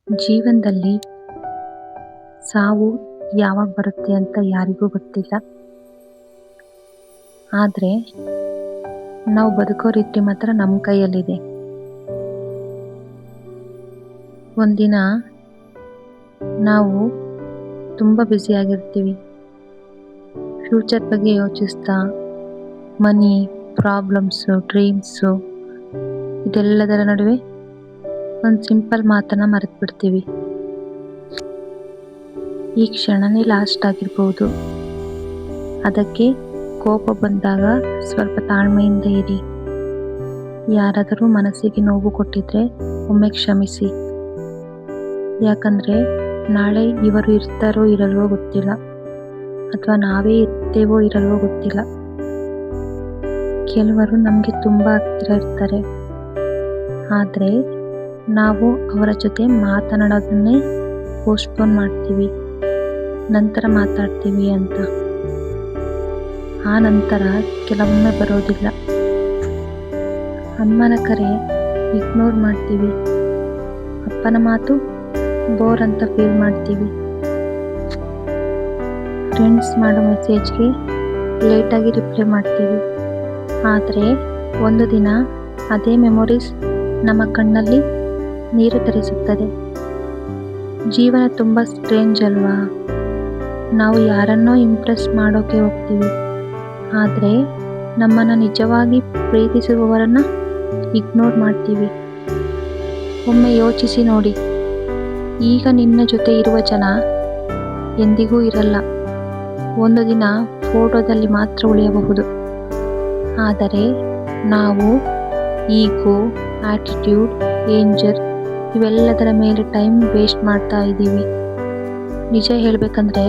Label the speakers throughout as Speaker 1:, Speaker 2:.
Speaker 1: ಜೀವನದಲ್ಲಿ ಸಾವು ಯಾವಾಗ ಬರುತ್ತೆ ಅಂತ ಯಾರಿಗೂ ಗೊತ್ತಿಲ್ಲ. ಆದರೆ ನಾವು ಬದುಕೋ ರೀತಿ ಮಾತ್ರ ನಮ್ಮ ಕೈಯಲ್ಲಿದೆ. ಒಂದಿನ ನಾವು ತುಂಬ ಬ್ಯುಸಿಯಾಗಿರ್ತೀವಿ. ಫ್ಯೂಚರ್ ಬಗ್ಗೆ ಯೋಚಿಸ್ತಾ ಮನಿ, ಪ್ರಾಬ್ಲಮ್ಸು, ಡ್ರೀಮ್ಸು ಇದೆಲ್ಲದರ ನಡುವೆ ಒಂದು ಸಿಂಪಲ್ ಮಾತನ್ನು ಮರೆತು ಬಿಡ್ತೀವಿ. ಈ ಕ್ಷಣನೇ ಲಾಸ್ಟ್ ಆಗಿರ್ಬೋದು. ಅದಕ್ಕೆ ಕೋಪ ಬಂದಾಗ ಸ್ವಲ್ಪ ತಾಳ್ಮೆಯಿಂದ ಇರಿ. ಯಾರಾದರೂ ಮನಸ್ಸಿಗೆ ನೋವು ಕೊಟ್ಟಿದ್ರೆ ಒಮ್ಮೆ ಕ್ಷಮಿಸಿ. ಯಾಕಂದರೆ ನಾಳೆ ಇವರು ಇರ್ತಾರೋ ಇರಲ್ವೋ ಗೊತ್ತಿಲ್ಲ, ಅಥವಾ ನಾವೇ ಇರ್ತೇವೋ ಇರಲ್ವೋ ಗೊತ್ತಿಲ್ಲ. ಕೆಲವರು ನಮಗೆ ತುಂಬ ಹತ್ತಿರ ಇರ್ತಾರೆ, ಆದರೆ ನಾವು ಅವರ ಜೊತೆ ಮಾತನಾಡೋದನ್ನೇ ಪೋಸ್ಟ್ಪೋನ್ ಮಾಡ್ತೀವಿ, ನಂತರ ಮಾತಾಡ್ತೀವಿ ಅಂತ. ಆ ನಂತರ ಕೆಲವೊಮ್ಮೆ ಬರೋದಿಲ್ಲ. ಅಮ್ಮನ ಕರೆ ಇಗ್ನೋರ್ ಮಾಡ್ತೀವಿ, ಅಪ್ಪನ ಮಾತು ಬೋರ್ ಅಂತ ಫೀಲ್ ಮಾಡ್ತೀವಿ. ಫ್ರೆಂಡ್ಸ್ ಮಾಡೋ ಮೆಸೇಜ್ಗೆ ಲೇಟಾಗಿ ರಿಪ್ಲೈ ಮಾಡ್ತೀವಿ. ಆದರೆ ಒಂದು ದಿನ ಅದೇ ಮೆಮೊರೀಸ್ ನಮ್ಮ ಕಣ್ಣಲ್ಲಿ ನೀರು ತರಿಸುತ್ತದೆ. ಜೀವನ ತುಂಬ ಸ್ಟ್ರೇಂಜ್ ಅಲ್ವಾ? ನಾವು ಯಾರನ್ನೋ ಇಂಪ್ರೆಸ್ ಮಾಡೋಕೆ ಹೋಗ್ತೀವಿ, ಆದರೆ ನಮ್ಮನ್ನು ನಿಜವಾಗಿ ಪ್ರೀತಿಸುವವರನ್ನು ಇಗ್ನೋರ್ ಮಾಡ್ತೀವಿ. ಒಮ್ಮೆ ಯೋಚಿಸಿ ನೋಡಿ, ಈಗ ನಿನ್ನ ಜೊತೆ ಇರುವ ಜನ ಎಂದಿಗೂ ಇರಲ್ಲ. ಒಂದು ದಿನ ಫೋಟೋದಲ್ಲಿ ಮಾತ್ರ ಉಳಿಯಬಹುದು. ಆದರೆ ನಾವು ಈಗೋ, ಆಟಿಟ್ಯೂಡ್, ಏಂಜರ್ ಇವೆಲ್ಲದರ ಮೇಲೆ ಟೈಮ್ ವೇಸ್ಟ್ ಮಾಡ್ತಾ ಇದ್ದೀವಿ. ನಿಜ ಹೇಳಬೇಕಂದ್ರೆ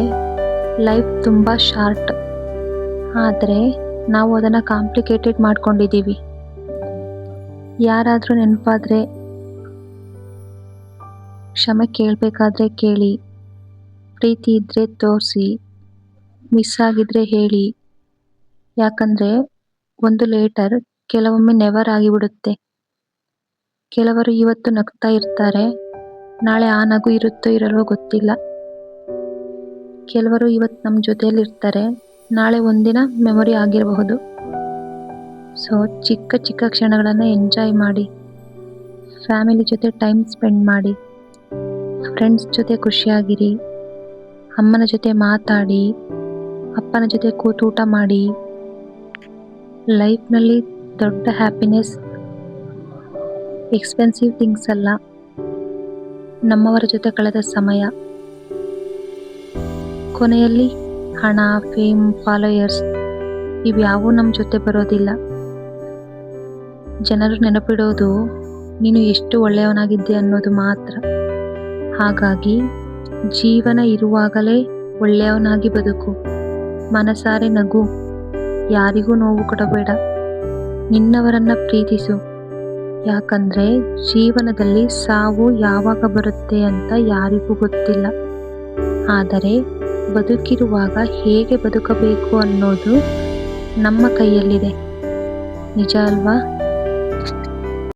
Speaker 1: ಲೈಫ್ ತುಂಬ ಶಾರ್ಟ್, ಆದರೆ ನಾವು ಅದನ್ನು ಕಾಂಪ್ಲಿಕೇಟೆಡ್ ಮಾಡ್ಕೊಂಡಿದ್ದೀವಿ. ಯಾರಾದರೂ ನೆನಪಾದರೆ ಕ್ಷಮೆ ಕೇಳಬೇಕಾದ್ರೆ ಕೇಳಿ, ಪ್ರೀತಿ ಇದ್ದರೆ ತೋರಿಸಿ, ಮಿಸ್ ಆಗಿದ್ರೆ ಹೇಳಿ. ಯಾಕಂದರೆ ಒಂದು ಲೇಟರ್ ಕೆಲವೊಮ್ಮೆ ನೆವರ್ ಆಗಿಬಿಡುತ್ತೆ. ಕೆಲವರು ಇವತ್ತು ನಗ್ತಾ ಇರ್ತಾರೆ, ನಾಳೆ ಆ ನಗು ಇರುತ್ತೋ ಇರಲ್ವೋ ಗೊತ್ತಿಲ್ಲ. ಕೆಲವರು ಇವತ್ತು ನಮ್ಮ ಜೊತೆಯಲ್ಲಿರ್ತಾರೆ, ನಾಳೆ ಒಂದಿನ ಮೆಮೊರಿ ಆಗಿರಬಹುದು. ಸೊ ಚಿಕ್ಕ ಚಿಕ್ಕ ಕ್ಷಣಗಳನ್ನು ಎಂಜಾಯ್ ಮಾಡಿ. ಫ್ಯಾಮಿಲಿ ಜೊತೆ ಟೈಮ್ ಸ್ಪೆಂಡ್ ಮಾಡಿ, ಫ್ರೆಂಡ್ಸ್ ಜೊತೆ ಖುಷಿಯಾಗಿರಿ, ಅಮ್ಮನ ಜೊತೆ ಮಾತಾಡಿ, ಅಪ್ಪನ ಜೊತೆ ಕೂತು ಊಟ ಮಾಡಿ. ಲೈಫ್ನಲ್ಲಿ ದೊಡ್ಡ ಹ್ಯಾಪಿನೆಸ್ ಎಕ್ಸ್ಪೆನ್ಸಿವ್ ಥಿಂಗ್ಸ್ ಅಲ್ಲ, ನಮ್ಮವರ ಜೊತೆ ಕಳೆದ ಸಮಯ. ಕೊನೆಯಲ್ಲಿ ಹಣ, ಫೇಮ್, ಫಾಲೋಯರ್ಸ್ ಇವ್ಯಾವೂ ನಮ್ಮ ಜೊತೆ ಬರೋದಿಲ್ಲ. ಜನರು ನೆನಪಿಡೋದು ನೀನು ಎಷ್ಟು ಒಳ್ಳೆಯವನಾಗಿದ್ದೆ ಅನ್ನೋದು ಮಾತ್ರ. ಹಾಗಾಗಿ ಜೀವನ ಇರುವಾಗಲೇ ಒಳ್ಳೆಯವನಾಗಿ ಬದುಕು, ಮನಸಾರೆ ನಗು, ಯಾರಿಗೂ ನೋವು ಕೊಡಬೇಡ, ನಿನ್ನವರನ್ನ ಪ್ರೀತಿಸು. ಯಾಕಂದರೆ ಜೀವನದಲ್ಲಿ ಸಾವು ಯಾವಾಗ ಬರುತ್ತೆ ಅಂತ ಯಾರಿಗೂ ಗೊತ್ತಿಲ್ಲ. ಆದರೆ ಬದುಕಿರುವಾಗ ಹೇಗೆ ಬದುಕಬೇಕು ಅನ್ನೋದು ನಮ್ಮ ಕೈಯಲ್ಲಿದೆ. ನಿಜ ಅಲ್ವಾ?